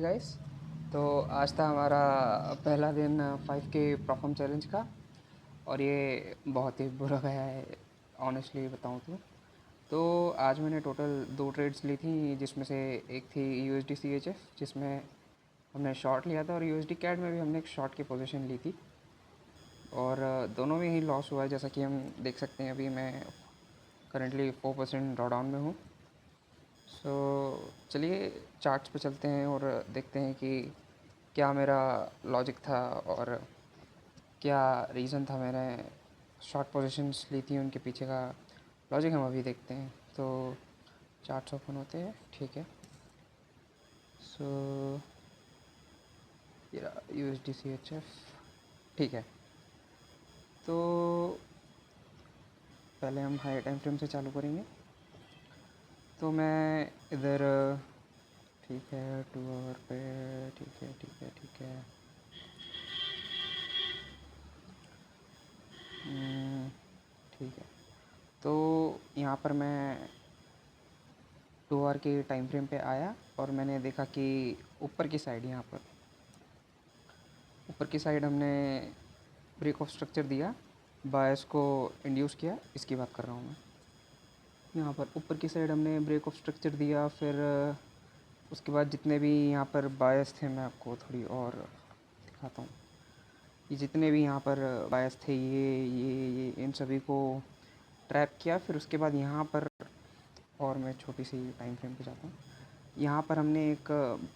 Guys. तो आज था हमारा पहला दिन 5K परफॉर्म चैलेंज का। और ये बहुत ही बुरा गया है, ऑनेस्टली बताऊँ तो आज मैंने टोटल 2 ट्रेड्स ली थी, जिसमें से एक थी USD CHF, जिसमें हमने शॉर्ट लिया था, और USD CAD में भी हमने एक शॉर्ट की पोजीशन ली थी। और दोनों में ही लॉस हुआ है, जैसा कि हम देख सकते हैं। अभी मैं करंटली 4% ड्रॉडाउन में हूँ। सो चलिए चार्ट्स पे चलते हैं और देखते हैं कि क्या मेरा लॉजिक था और क्या रीज़न था मैंने शॉर्ट पोजीशंस ली थी, उनके पीछे का लॉजिक हम अभी देखते हैं। तो चार्ट्स ओपन होते हैं, ठीक है। सो USD CHF, ठीक है। तो पहले हम हाई टाइम फ्रेम से चालू करेंगे। तो मैं इधर, ठीक है, 2 आवर पे, ठीक है ठीक है ठीक है। ठीक है। तो यहाँ पर मैं 2 आवर के टाइम फ्रेम पे आया और मैंने देखा कि ऊपर की साइड, यहाँ पर ऊपर की साइड हमने ब्रेक ऑफ स्ट्रक्चर दिया, बायस को इंड्यूस किया, इसकी बात कर रहा हूँ मैं। यहाँ पर ऊपर की साइड हमने ब्रेक ऑफ स्ट्रक्चर दिया, फिर उसके बाद जितने भी यहाँ पर बायस थे, मैं आपको थोड़ी और दिखाता हूँ। ये जितने भी यहाँ पर बायस थे, ये इन सभी को ट्रैप किया। फिर उसके बाद यहाँ पर, और मैं छोटी सी टाइम फ्रेम पे जाता हूँ। यहाँ पर हमने एक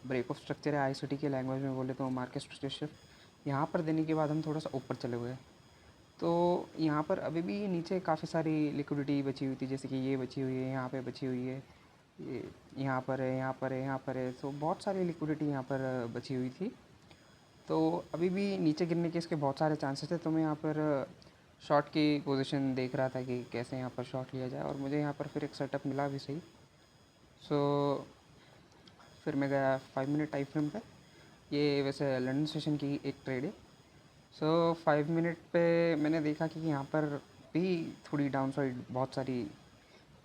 ब्रेक ऑफ स्ट्रक्चर है, ICT के लैंग्वेज में बोले तो मार्केट स्ट्रक्चर शिफ्ट। यहाँ पर देने के बाद हम थोड़ा सा ऊपर चले गए। तो यहाँ पर अभी भी नीचे काफ़ी सारी लिक्विडिटी बची हुई थी, जैसे कि ये बची हुई है, यहाँ पे बची हुई है, ये यहाँ पर है, यहाँ पर है, यहाँ पर है। तो बहुत सारी लिक्विडिटी यहाँ पर बची हुई थी। तो अभी भी नीचे गिरने के इसके बहुत सारे चांसेस थे। तो मैं यहाँ पर शॉर्ट की पोजीशन देख रहा था कि कैसे यहाँ पर शॉर्ट लिया जाए, और मुझे यहाँ पर फिर एक सेटअप मिला भी सही। सो फिर मैं गया 5 मिनट टाइम फ्रेम पे। ये वैसे लंदन सेशन की एक ट्रेड है। सो 5 मिनट पे मैंने देखा कि यहाँ पर भी थोड़ी डाउन साइड बहुत सारी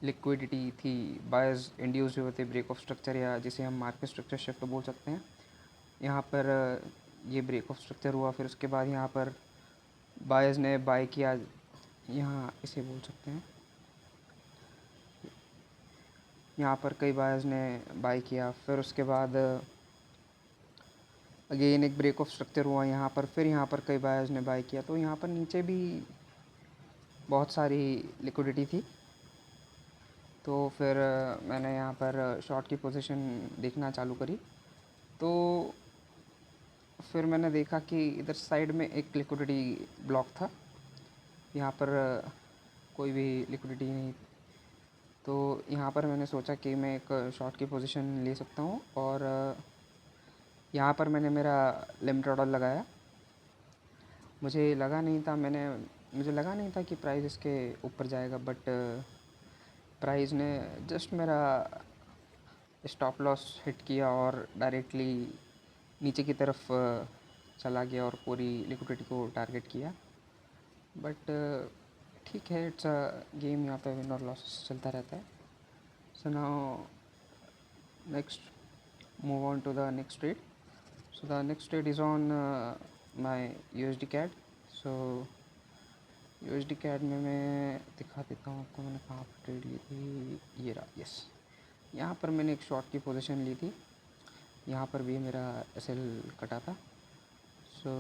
लिक्विडिटी थी, बायर्स इंड्यूस हुए थे ब्रेक ऑफ स्ट्रक्चर, या जिसे हम मार्केट स्ट्रक्चर शिफ्ट बोल सकते हैं। यहाँ पर ये ब्रेक ऑफ स्ट्रक्चर हुआ, फिर उसके बाद यहाँ पर बायर्स ने बाय किया, यहाँ इसे बोल सकते हैं। यहाँ पर कई बायर्स ने बाय किया, फिर उसके बाद अगेन एक ब्रेक ऑफ स्ट्रक्चर हुआ यहाँ पर, फिर यहाँ पर कई बायर्स ने बाय किया। तो यहाँ पर नीचे भी बहुत सारी लिक्विडिटी थी। तो फिर मैंने यहाँ पर शॉर्ट की पोजीशन देखना चालू करी। तो फिर मैंने देखा कि इधर साइड में एक लिक्विडिटी ब्लॉक था, यहाँ पर कोई भी लिक्विडिटी नहीं। तो यहाँ पर मैंने सोचा कि मैं एक शॉर्ट की पोजीशन ले सकता हूँ, और यहाँ पर मैंने मेरा लिमिट ऑर्डर लगाया। मुझे लगा नहीं था कि प्राइस इसके ऊपर जाएगा, बट प्राइस ने जस्ट मेरा स्टॉप लॉस हिट किया और डायरेक्टली नीचे की तरफ चला गया और पूरी लिक्विडिटी को टारगेट किया। बट ठीक है, इट्स अ गेम, यहाँ पे विन और लॉस चलता रहता है। So now next move on to the next trade. So the next trade is on my USD CAD. So USD CAD में मैं दिखा देता हूँ आपको मैंने कहाँ पर ट्रेड ली थी। ये रहा, यस। यहाँ पर मैंने एक शॉर्ट की पोजीशन ली थी, यहाँ पर भी मेरा SL कटा था। सो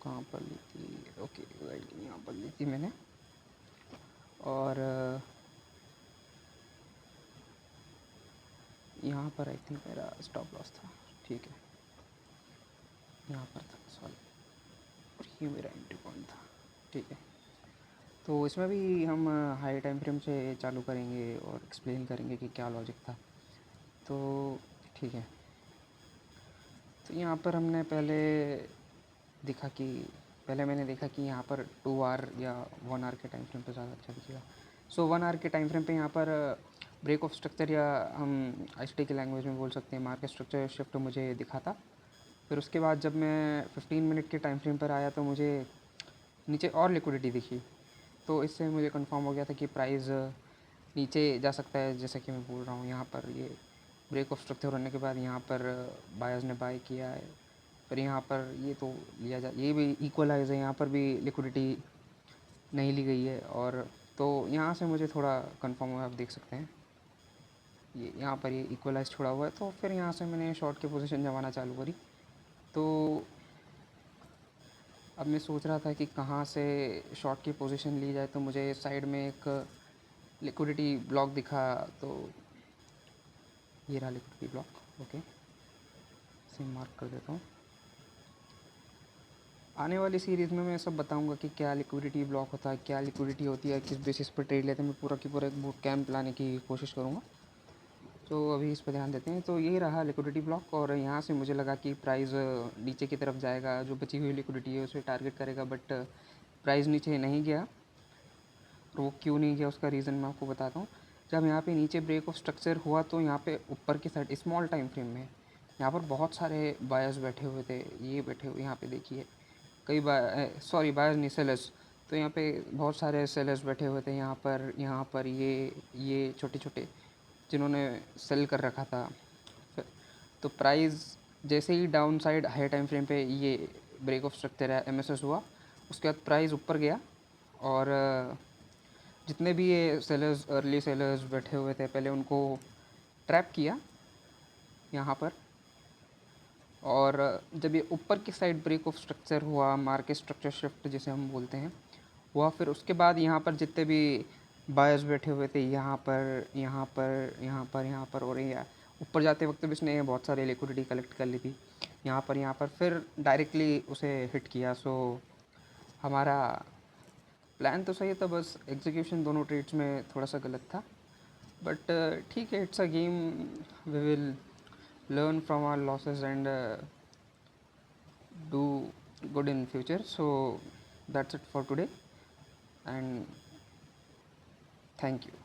कहाँ पर ली थी, ओके राइट, यहाँ पर ली थी मैंने। और यहाँ पर आई थिंक मेरा स्टॉप लॉस था, ठीक है, यहाँ पर था, सॉरी, और ये मेरा एंट्री पॉइंट था, ठीक है। तो इसमें भी हम हाई टाइम फ्रेम से चालू करेंगे और एक्सप्लेन करेंगे कि क्या लॉजिक था। तो ठीक है। तो यहाँ पर मैंने देखा कि यहाँ पर 2 आवर या 1 आवर के टाइम फ्रेम पे ज़्यादा अच्छा दिखेगा। सो 1 आवर के टाइम फ्रेम पे यहाँ पर ब्रेक ऑफ स्ट्रक्चर, या हम ICT की लैंग्वेज में बोल सकते हैं मार्केट स्ट्रक्चर शिफ्ट, मुझे दिखा था। फिर उसके बाद जब मैं 15 मिनट के टाइम फ्रेम पर आया तो मुझे नीचे और लिक्विडिटी दिखी। तो इससे मुझे कंफर्म हो गया था कि प्राइस नीचे जा सकता है, जैसा कि मैं बोल रहा हूँ। यहाँ पर ये ब्रेक ऑफ स्ट्रक्चर होने के बाद यहाँ पर बायर्स ने बाय किया है, पर यहाँ पर ये तो लिया जा, ये भी इक्वलाइज है, यहाँ पर भी लिक्विडिटी नहीं ली गई है। और तो यहाँ से मुझे थोड़ा कंफर्म हुआ, आप देख सकते हैं ये यहाँ पर ये इक्वलाइज छोड़ा हुआ है। तो फिर यहाँ से मैंने शॉर्ट की पोजीशन जमाना चालू करी। तो अब मैं सोच रहा था कि कहाँ से शॉर्ट की पोजीशन ली जाए, तो मुझे साइड में एक लिक्विडिटी ब्लॉक दिखा, तो ये रहा लिक्विडिटी ब्लॉक। ओके, इसे मार्क कर देता हूँ। आने वाली सीरीज़ में मैं सब बताऊंगा कि क्या लिक्विडिटी ब्लॉक होता है, क्या लिक्विडिटी होती है, किस बेसिस पर ट्रेड लेते हैं। मैं पूरा की पूरा एक बूट कैंप लाने की कोशिश करूँगा। तो अभी इस पर ध्यान देते हैं। तो ये रहा लिक्विडिटी ब्लॉक, और यहाँ से मुझे लगा कि प्राइस नीचे की तरफ जाएगा, जो बची हुई लिक्विडिटी है उसे टारगेट करेगा, बट प्राइस नीचे नहीं गया। और वो क्यों नहीं गया उसका रीज़न मैं आपको बताता हूँ। जब यहाँ पे नीचे ब्रेक ऑफ स्ट्रक्चर हुआ, तो यहाँ पे ऊपर की साइड स्मॉल टाइम फ्रेम में यहाँ पर बहुत सारे बायर्स बैठे हुए थे। ये बैठे हुए यहाँ पे देखिए, कई बायर्स नहीं, सेलर्स। तो यहाँ पे बहुत सारे सेलर्स बैठे हुए थे यहाँ पर ये छोटे छोटे, जिन्होंने सेल कर रखा था। तो प्राइस जैसे ही down side high time frame पे ये ब्रेक ऑफ स्ट्रक्चर है एमएसएस हुआ, उसके बाद प्राइस ऊपर गया। और जितने भी ये सेलर्स, अर्ली सेलर्स बैठे हुए थे, पहले उनको ट्रैप किया यहाँ पर। और जब ये ऊपर की साइड ब्रेक ऑफ स्ट्रक्चर हुआ, मार्केट स्ट्रक्चर शिफ्ट जिसे हम बोलते हैं, हुआ, फिर उसके बाद यहाँ पर जितने भी बायर्स बैठे हुए थे, यहाँ पर, और यहाँ ऊपर जाते वक्त भी इसने बहुत सारी लिक्विडिटी कलेक्ट कर ली थी यहाँ पर फिर डायरेक्टली उसे हिट किया। सो हमारा प्लान तो सही था, बस एग्जीक्यूशन दोनों ट्रेड्स में थोड़ा सा गलत था। बट ठीक है, it's a game, we will learn from our losses and do good in future. So that's it for today, and thank you.